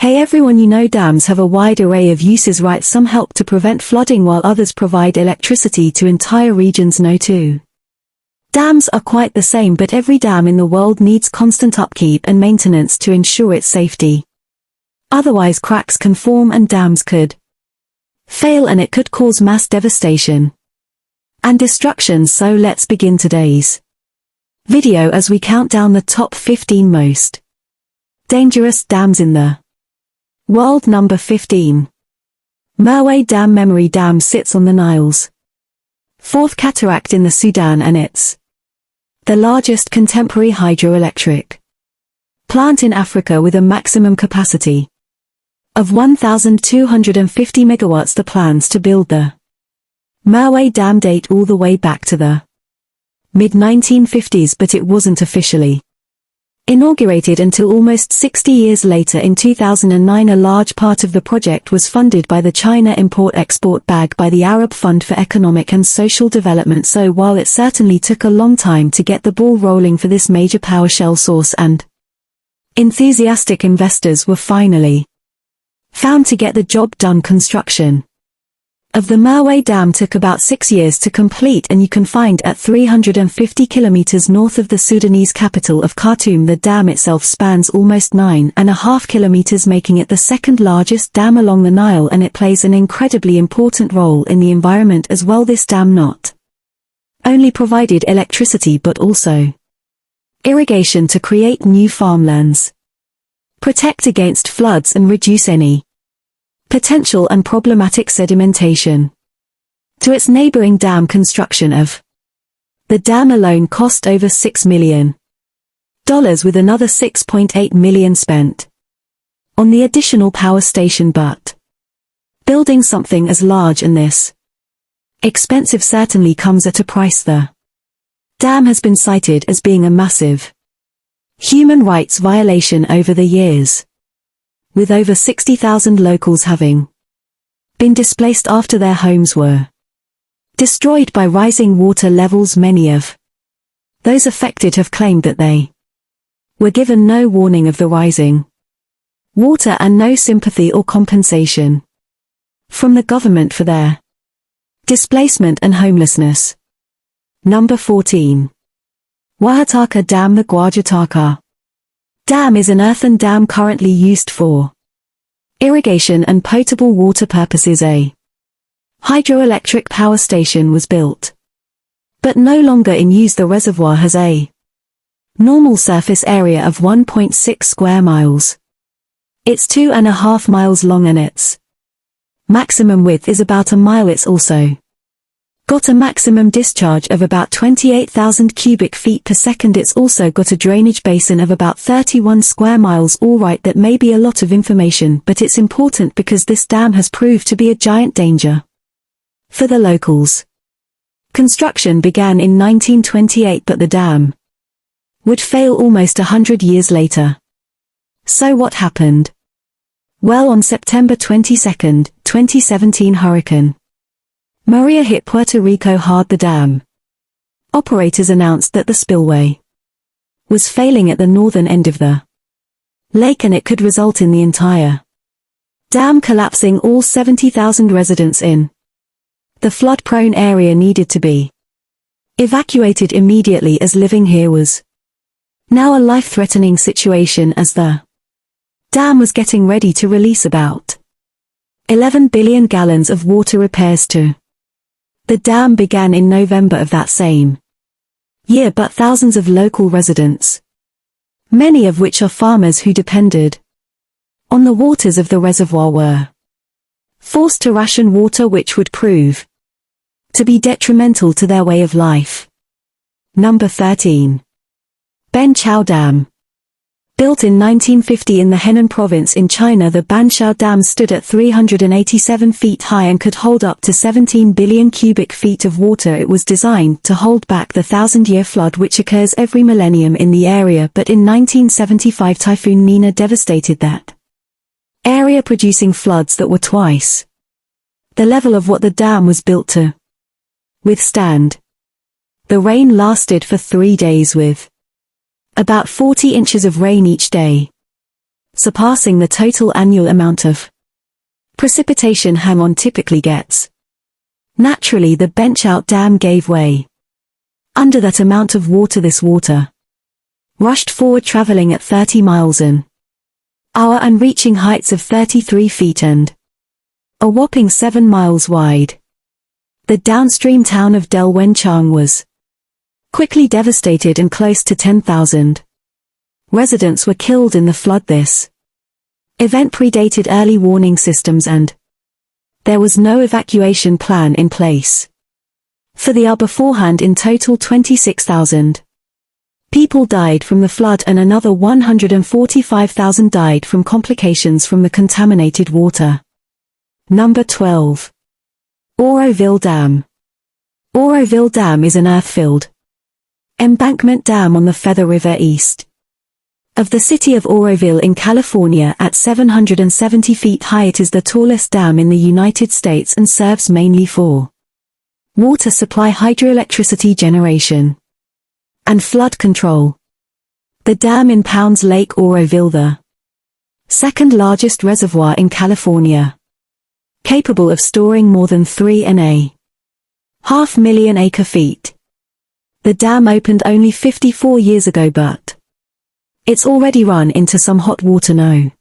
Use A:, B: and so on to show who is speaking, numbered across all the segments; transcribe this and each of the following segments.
A: Hey everyone, you know dams have a wide array of uses, right? Some help to prevent flooding while others provide electricity to entire regions. No two dams are quite the same, but every dam in the world needs constant upkeep and maintenance to ensure its safety. Otherwise cracks can form and dams could fail, and it could cause mass devastation and destruction. So let's begin today's video as we count down the top 15 most dangerous dams in the world. Number 15. Mosul Dam. Memory Dam sits on the Nile's fourth cataract in the Sudan, and it's the largest contemporary hydroelectric plant in Africa with a maximum capacity of 1,250 megawatts. The plans to build the Mosul Dam date all the way back to the mid-1950s, but it wasn't officially inaugurated until almost 60 years later in 2009. A large part of the project was funded by the China Import-Export Bank by the Arab Fund for Economic and Social Development. So while it certainly took a long time to get the ball rolling for this major power shell source, and enthusiastic investors were finally found to get the job done, construction of the Mosul Dam took about 6 years to complete, and you can find at 350 kilometers north of the Sudanese capital of Khartoum. The dam itself spans almost 9.5 kilometers, making it the second largest dam along the Nile, and it plays an incredibly important role in the environment as well. This dam not only provided electricity but also irrigation to create new farmlands, protect against floods, and reduce any potential and problematic sedimentation to its neighboring dam. Construction of the dam alone cost over $6 million, with another $6.8 million spent on the additional power station. But building something as large and this expensive certainly comes at a price. The dam has been cited as being a massive human rights violation over the years, with over 60,000 locals having been displaced after their homes were destroyed by rising water levels. Many of those affected have claimed that they were given no warning of the rising water and no sympathy or compensation from the government for their displacement and homelessness. Number 14. Oaxaca Dam. The Oaxaca Dam is an earthen dam currently used for irrigation and potable water purposes. A hydroelectric power station was built, but no longer in use. The reservoir has a normal surface area of 1.6 square miles. It's 2.5 miles long and its maximum width is about a mile. It's also got a maximum discharge of about 28,000 cubic feet per second. It's also got a drainage basin of about 31 square miles. Alright, that may be a lot of information, but it's important because this dam has proved to be a giant danger for the locals. Construction began in 1928, but the dam would fail almost 100 years later. So what happened? Well, on September 22, 2017, Hurricane Maria hit Puerto Rico hard. The dam operators announced that the spillway was failing at the northern end of the lake, and it could result in the entire dam collapsing. All 70,000 residents in the flood-prone area needed to be evacuated immediately, as living here was now a life-threatening situation, as the dam was getting ready to release about 11 billion gallons of water. Repairs to the dam began in November of that same year, but thousands of local residents, many of which are farmers who depended on the waters of the reservoir, were forced to ration water, which would prove to be detrimental to their way of life. Number 13. Banqiao Dam. Built in 1950 in the Henan province in China, the Banqiao Dam stood at 387 feet high and could hold up to 17 billion cubic feet of water. It was designed to hold back the thousand-year flood which occurs every millennium in the area, but in 1975 Typhoon Nina devastated that area, producing floods that were twice the level of what the dam was built to withstand. The rain lasted for 3 days with about 40 inches of rain each day. surpassing the total annual amount of precipitation Hangzhou typically gets. Naturally, the Benchout Dam gave way. Under that amount of water, this water rushed forward, traveling at 30 miles an hour and reaching heights of 33 feet and a whopping 7 miles wide. The downstream town of Del Wenchang was quickly devastated and close to 10,000 residents were killed in the flood. This event predated early warning systems and there was no evacuation plan in place for the beforehand. In total, 26,000 people died from the flood and another 145,000 died from complications from the contaminated water. Number 12. Oroville Dam. Oroville Dam is an earth-filled embankment dam on the Feather River east of the city of Oroville in California at 770 feet high. It is the tallest dam in the United States and serves mainly for water supply, hydroelectricity generation, and flood control. The dam impounds Lake Oroville, the second largest reservoir in California, capable of storing more than 3.5 million acre-feet. The dam opened only 54 years ago, but it's already run into some hot water, no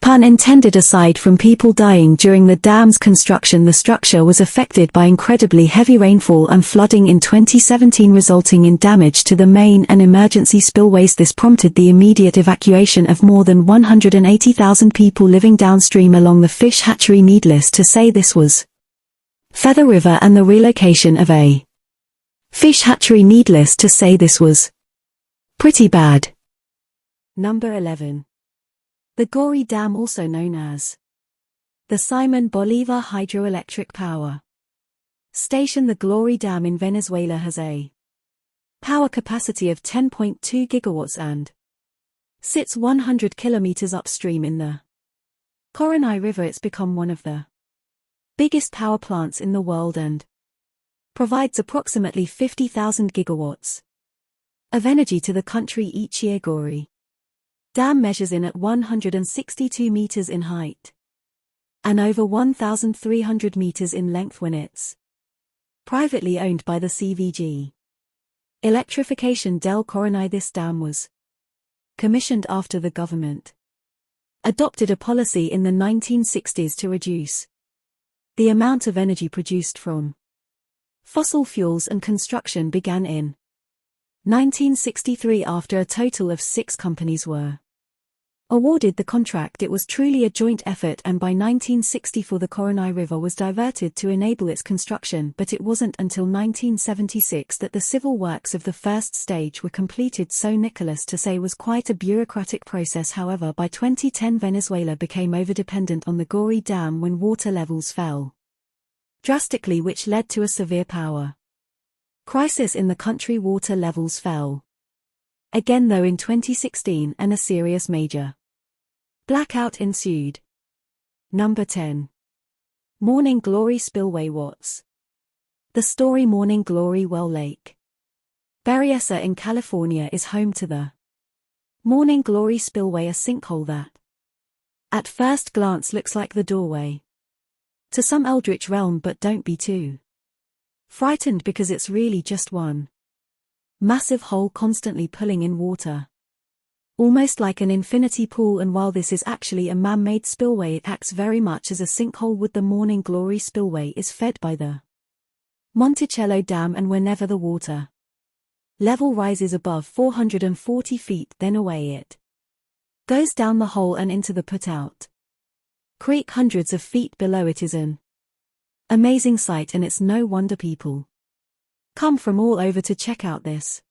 A: pun intended. Aside from people dying during the dam's construction, the structure was affected by incredibly heavy rainfall and flooding in 2017, resulting in damage to the main and emergency spillways. This prompted the immediate evacuation of more than 180,000 people living downstream along the fish hatchery. Needless to say, this was Feather River and the relocation of a fish hatchery. Needless to say, this was pretty bad. Number 11. The Gorges Dam, also known as the Simon Bolivar Hydroelectric Power Station. The Gorges Dam in Venezuela has a power capacity of 10.2 gigawatts and sits 100 kilometers upstream in the Coronai River. It's become one of the biggest power plants in the world and provides approximately 50,000 gigawatts of energy to the country each year. Gorges Dam measures in at 162 meters in height and over 1,300 meters in length when it's privately owned by the CVG Electrification del Coronai. This dam was commissioned after the government adopted a policy in the 1960s to reduce the amount of energy produced from fossil fuels, and construction began in 1963 after a total of 6 companies were awarded the contract. It was truly a joint effort, and by 1964 the Coronai River was diverted to enable its construction, but it wasn't until 1976 that the civil works of the first stage were completed. So needless to say, was quite a bureaucratic process. However, by 2010 Venezuela became overdependent on the Gorges Dam when water levels fell drastically, which led to a severe power crisis in the country. Water levels fell again though in 2016 and a serious major blackout ensued. Number 10. Morning Glory Spillway. What's the story? Morning Glory Well Lake Berryessa in California is home to the Morning Glory Spillway, a sinkhole that at first glance looks like the doorway to some eldritch realm, but don't be too frightened because it's really just one massive hole constantly pulling in water, almost like an infinity pool. And while this is actually a man-made spillway, it acts very much as a sinkhole. Would the Morning Glory Spillway is fed by the Monticelle Dam, and whenever the water level rises above 440 feet, then away it goes down the hole and into the put-out creek hundreds of feet below. It is an amazing sight, and it's no wonder people come from all over to check out this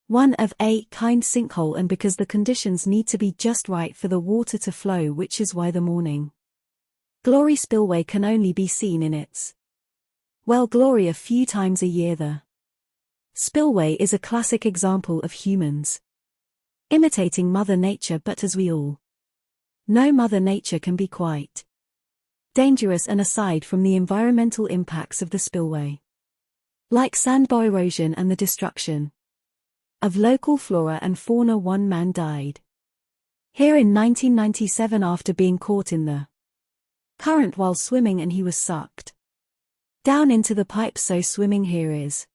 A: one of a kind sinkhole, and because the conditions need to be just right for the water to flow, which is why the Morning Glory Spillway can only be seen in its glory a few times a year. The spillway is a classic example of humans imitating Mother Nature, but as we all know, Mother Nature can be quite dangerous. And aside from the environmental impacts of the spillway, like sandbar erosion and the destruction of local flora and fauna, one man died Here in 1997 after being caught in the current while swimming and he was sucked down into the pipe, so swimming here is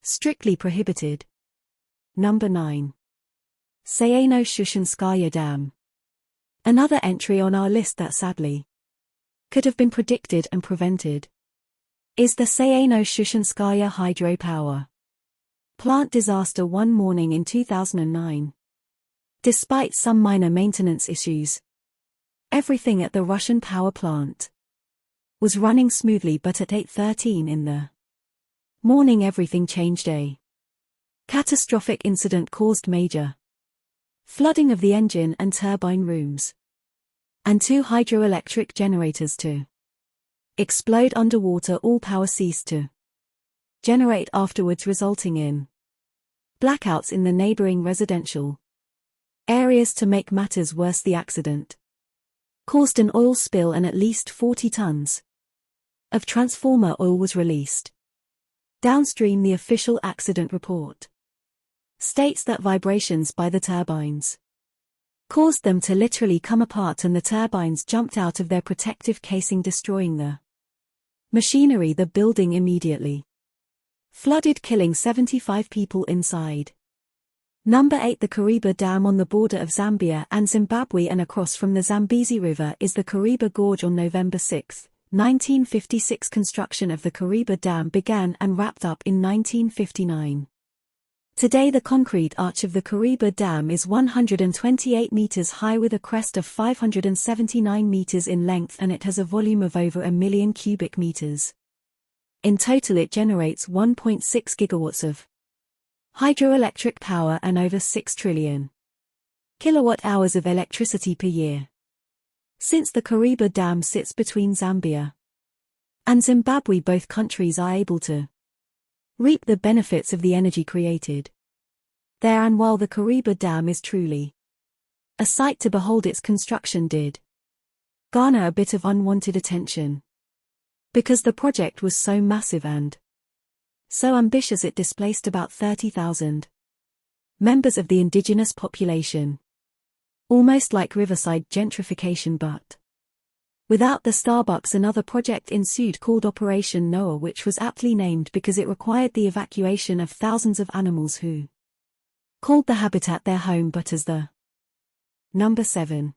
A: strictly prohibited. Number 9. Sayano-Shushenskaya Dam. Another entry on our list that sadly could have been predicted and prevented is the Sayano-Shushenskaya hydropower plant disaster one morning in 2009. Despite some minor maintenance issues, everything at the Russian power plant was running smoothly, but at 8:13 in the morning everything changed. A catastrophic incident caused major flooding of the engine and turbine rooms, and 2 hydroelectric generators to explode underwater. All power ceased to generate afterwards, resulting in blackouts in the neighboring residential areas. To make matters worse, the accident caused an oil spill and at least 40 tons of transformer oil was released. Downstream, the official accident report states that vibrations by the turbines caused them to literally come apart, and the turbines jumped out of their protective casing, destroying the machinery. The building immediately flooded, killing 75 people inside. Number 8. The Kariba Dam. On the border of Zambia and Zimbabwe and across from the Zambezi River is the Kariba Gorge. On November 6, 1956, construction of the Kariba Dam began and wrapped up in 1959. Today the concrete arch of the Kariba Dam is 128 meters high with a crest of 579 meters in length, and it has a volume of over 1 million cubic meters. In total it generates 1.6 gigawatts of hydroelectric power and over 6 trillion kilowatt-hours of electricity per year. Since the Kariba Dam sits between Zambia and Zimbabwe, both countries are able to reap the benefits of the energy created there, and while the Kariba Dam is truly a sight to behold, its construction did garner a bit of unwanted attention because the project was so massive and so ambitious. It displaced about 30,000 members of the indigenous population, almost like riverside gentrification, but without the Starbucks. Another project ensued called Operation Noah, which was aptly named because it required the evacuation of thousands of animals who called the habitat their home. But as the Number 7.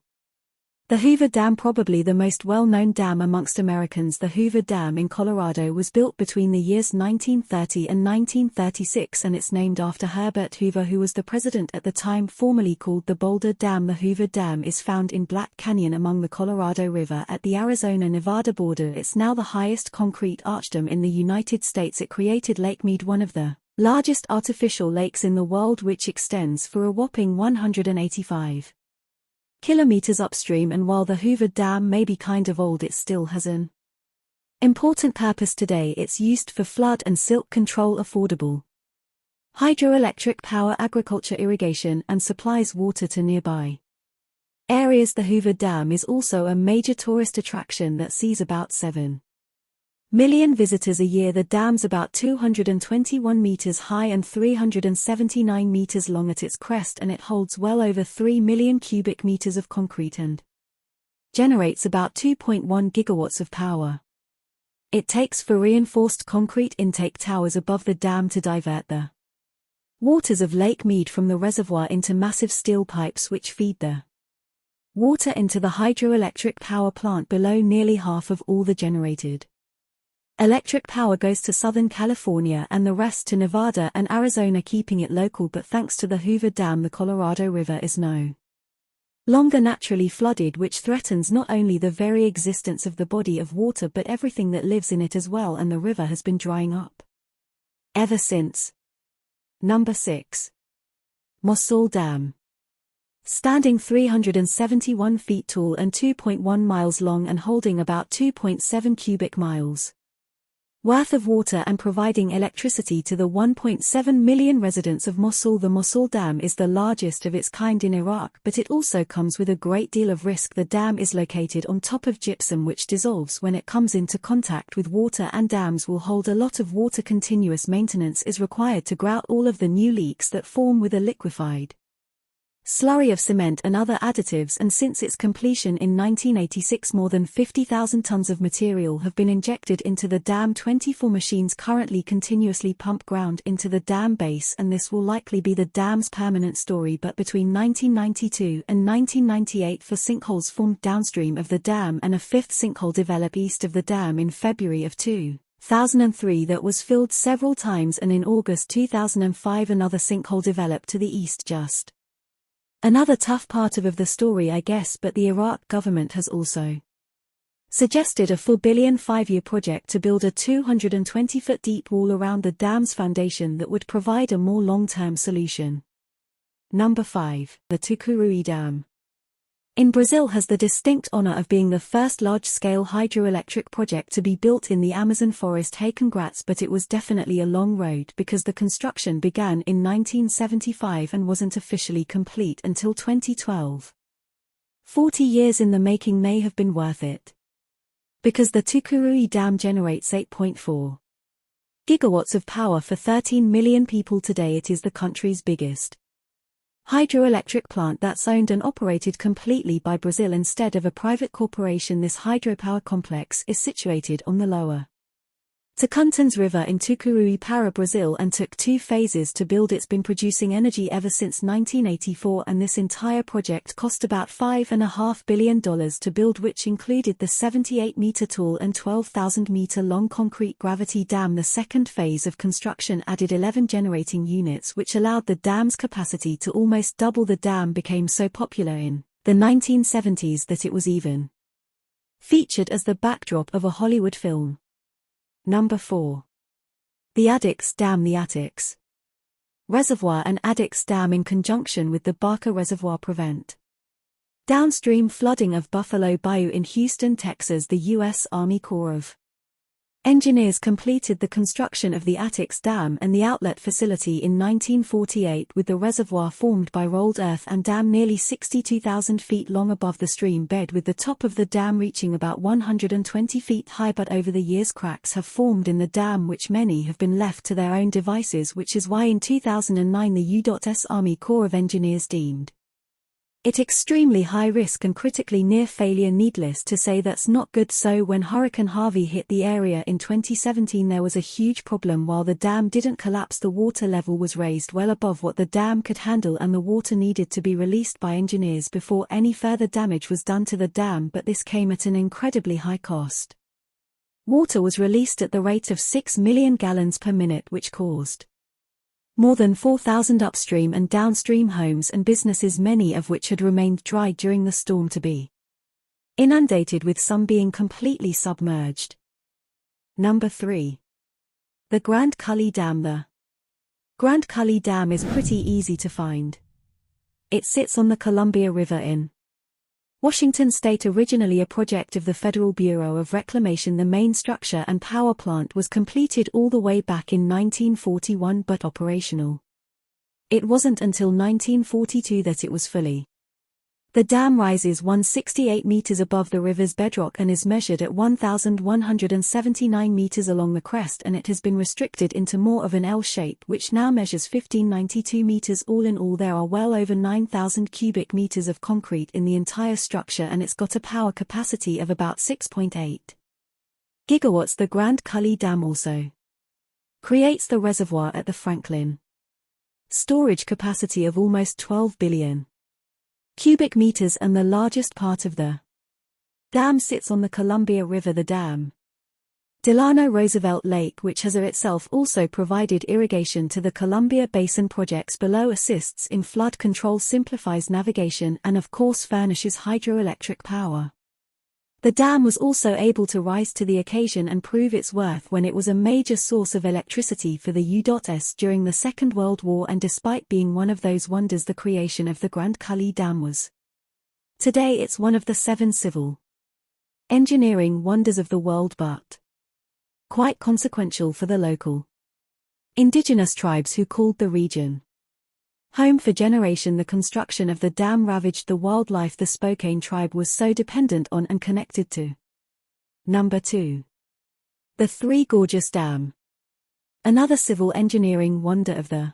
A: The Hoover Dam. Probably the most well-known dam amongst Americans, the Hoover Dam in Colorado was built between the years 1930 and 1936, and it's named after Herbert Hoover, who was the president at the time. Formerly called the Boulder Dam, the Hoover Dam is found in Black Canyon among the Colorado River at the Arizona-Nevada border. It's now the highest concrete arch dam in the United States. It created Lake Mead, one of the largest artificial lakes in the world, which extends for a whopping 185 kilometers upstream, and while the Hoover Dam may be kind of old, it still has an important purpose today. It's used for flood and silt control, affordable hydroelectric power, agriculture, irrigation, and supplies water to nearby areas. The Hoover Dam is also a major tourist attraction that sees about 7 million visitors a year. The dam's about 221 meters high and 379 meters long at its crest, and it holds well over 3 million cubic meters of concrete and generates about 2.1 gigawatts of power. It takes for reinforced concrete intake towers above the dam to divert the waters of Lake Mead from the reservoir into massive steel pipes which feed the water into the hydroelectric power plant below. Nearly half of all the generated electric power goes to Southern California and the rest to Nevada and Arizona, keeping it local. But thanks to the Hoover Dam, the Colorado River is no longer naturally flooded, which threatens not only the very existence of the body of water but everything that lives in it as well, and the river has been drying up ever since. Number 6. Mosul Dam. Standing 371 feet tall and 2.1 miles long and holding about 2.7 cubic miles worth of water and providing electricity to the 1.7 million residents of Mosul. The Mosul Dam is the largest of its kind in Iraq, but it also comes with a great deal of risk. The dam is located on top of gypsum, which dissolves when it comes into contact with water, and dams will hold a lot of water. Continuous maintenance is required to grout all of the new leaks that form with a liquefied slurry of cement and other additives, and since its completion in 1986 more than 50,000 tons of material have been injected into the dam. 24 machines currently continuously pump ground into the dam base, and this will likely be the dam's permanent story. But between 1992 and 1998 4 sinkholes formed downstream of the dam, and a fifth sinkhole developed east of the dam in February of 2003 that was filled several times, and in August 2005 another sinkhole developed to the east. Just another tough part of the story, I guess, but the Iraq government has also suggested a $4 billion 5-year project to build a 220-foot deep wall around the dam's foundation that would provide a more long-term solution. Number 5. The Tucuruí Dam. In Brazil has the distinct honor of being the first large-scale hydroelectric project to be built in the Amazon forest. Hey, congrats, but it was definitely a long road because the construction began in 1975 and wasn't officially complete until 2012. 40 years in the making may have been worth it, because the Tucuruí Dam generates 8.4 gigawatts of power for 13 million people today. It is the country's biggest hydroelectric plant that's owned and operated completely by Brazil instead of a private corporation. This hydropower complex is situated on the lower Tocantins River in Tucuruí, Para, Brazil, and took 2 phases to build. It's been producing energy ever since 1984, and this entire project cost about $5.5 billion to build, which included the 78-meter-tall and 12,000-meter-long concrete gravity dam. The second phase of construction added 11 generating units, which allowed the dam's capacity to almost double. The dam became so popular in the 1970s that it was even featured as the backdrop of a Hollywood film. Number 4. The Addicks Dam. The Addicks Reservoir and Addicks Dam, in conjunction with the Barker Reservoir, prevent downstream flooding of Buffalo Bayou in Houston, Texas. The U.S. Army Corps of Engineers completed the construction of the Addicks Dam and the outlet facility in 1948, with the reservoir formed by rolled earth and dam nearly 62,000 feet long above the stream bed, with the top of the dam reaching about 120 feet high. But over the years cracks have formed in the dam, which many have been left to their own devices, which is why in 2009 the U.S. Army Corps of Engineers deemed it extremely high risk and critically near failure. Needless to say, that's not good. So when Hurricane Harvey hit the area in 2017, there was a huge problem. While the dam didn't collapse, the water level was raised well above what the dam could handle, and the water needed to be released by engineers before any further damage was done to the dam, but this came at an incredibly high cost. Water was released at the rate of 6 million gallons per minute, which caused more than 4,000 upstream and downstream homes and businesses, many of which had remained dry during the storm, to be inundated, with some being completely submerged. Number 3. The Grand Coulee Dam. The Grand Coulee Dam is pretty easy to find. It sits on the Columbia River in Washington State. Originally a project of the Federal Bureau of Reclamation, the main structure and power plant was completed all the way back in 1941 but operational. It wasn't until 1942 that it was fully. The dam rises 168 meters above the river's bedrock and is measured at 1,179 meters along the crest, and it has been restricted into more of an L shape, which now measures 1,592 meters. All in all, there are well over 9,000 cubic meters of concrete in the entire structure, and it's got a power capacity of about 6.8 gigawatts. The Grand Coulee Dam also creates the reservoir at the Franklin, storage capacity of almost 12 billion cubic meters, and the largest part of the dam sits on the Columbia River. The dam Delano Roosevelt Lake, which has itself also provided irrigation to the Columbia Basin projects below, assists in flood control, simplifies navigation, and of course furnishes hydroelectric power. The dam was also able to rise to the occasion and prove its worth when it was a major source of electricity for the U.S. during the Second World War, and despite being one of those wonders the creation of the Grand Coulee Dam was, today it's one of the 7 civil engineering wonders of the world, but quite consequential for the local indigenous tribes who called the region home for generation. The construction of the dam ravaged the wildlife the Spokane tribe was so dependent on and connected to. Number 2. The Three Gorges Dam. Another civil engineering wonder of the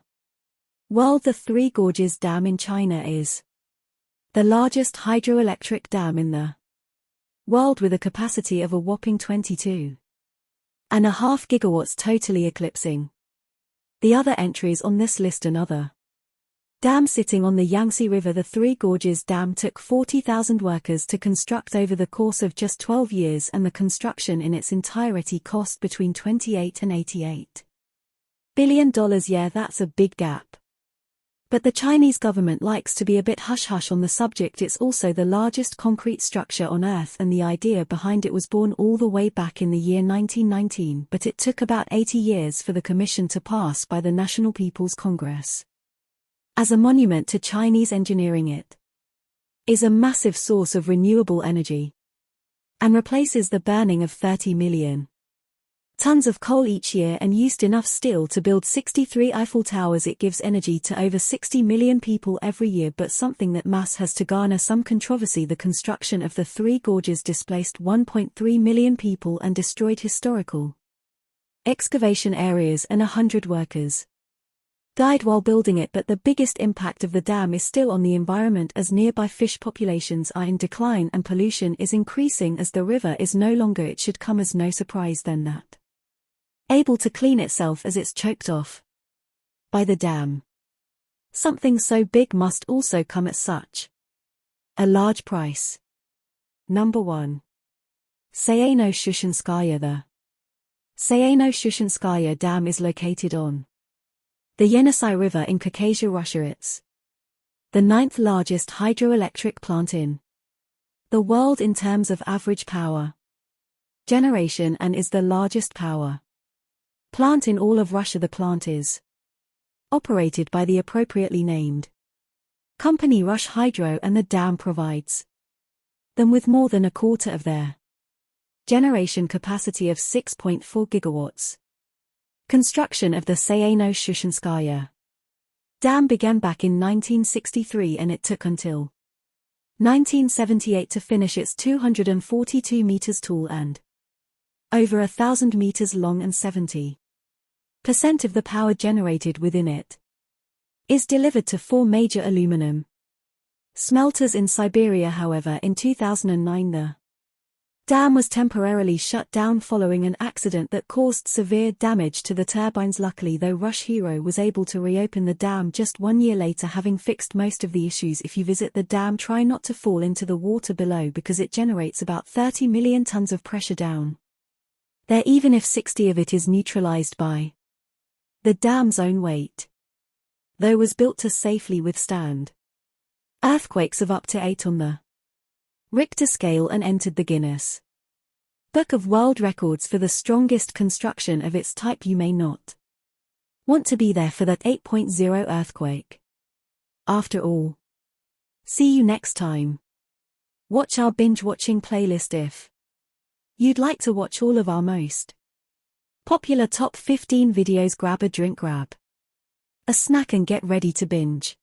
A: World. The Three Gorges Dam in China is the largest hydroelectric dam in the world, with a capacity of a whopping 22.5 gigawatts, totally eclipsing the other entries on this list. Another dam sitting on the Yangtze River, the Three Gorges Dam, took 40,000 workers to construct over the course of just 12 years, and the construction in its entirety cost between $28 and $88 billion. Yeah, that's a big gap. But the Chinese government likes to be a bit hush-hush on the subject. It's also the largest concrete structure on Earth, and the idea behind it was born all the way back in the year 1919, but it took about 80 years for the commission to pass by the National People's Congress. As a monument to Chinese engineering, it is a massive source of renewable energy and replaces the burning of 30 million tons of coal each year, and used enough steel to build 63 Eiffel Towers. It gives energy to over 60 million people every year, but something that has to garner some controversy. The construction of the Three Gorges displaced 1.3 million people and destroyed historical excavation areas, and 100 workers died while building it. But the biggest impact of the dam is still on the environment, as nearby fish populations are in decline and pollution is increasing as the river is no longer, it should come as no surprise then, that able to clean itself as it's choked off by the dam. Something so big must also come at such a large price. Number 1. Sayano-Shushenskaya. The Sayano-Shushenskaya Dam is located on the Yenisei River in Caucasia, Russia. It's the 9th largest hydroelectric plant in the world in terms of average power generation, and is the largest power plant in all of Russia. The plant is operated by the appropriately named company Rush Hydro, and the dam provides them with more than a quarter of their generation capacity of 6.4 gigawatts. Construction of the Sayano-Shushenskaya Dam began back in 1963, and it took until 1978 to finish. Its 242 meters tall and over 1,000 meters long, and 70% of the power generated within it is delivered to 4 major aluminum smelters in Siberia. However, in 2009 the dam was temporarily shut down following an accident that caused severe damage to the turbines. Luckily, though, Rush Hero was able to reopen the dam just 1 year later, having fixed most of the issues. If you visit the dam, try not to fall into the water below, because it generates about 30 million tons of pressure down there, even if 60 of it is neutralized by the dam's own weight. Though was built to safely withstand earthquakes of up to 8 on the Richter scale, and entered the Guinness Book of World Records for the strongest construction of its type. You may not want to be there for that 8.0 earthquake. After all, see you next time. Watch our binge-watching playlist if you'd like to watch all of our most popular top 15 videos. Grab a drink, grab a snack, and get ready to binge.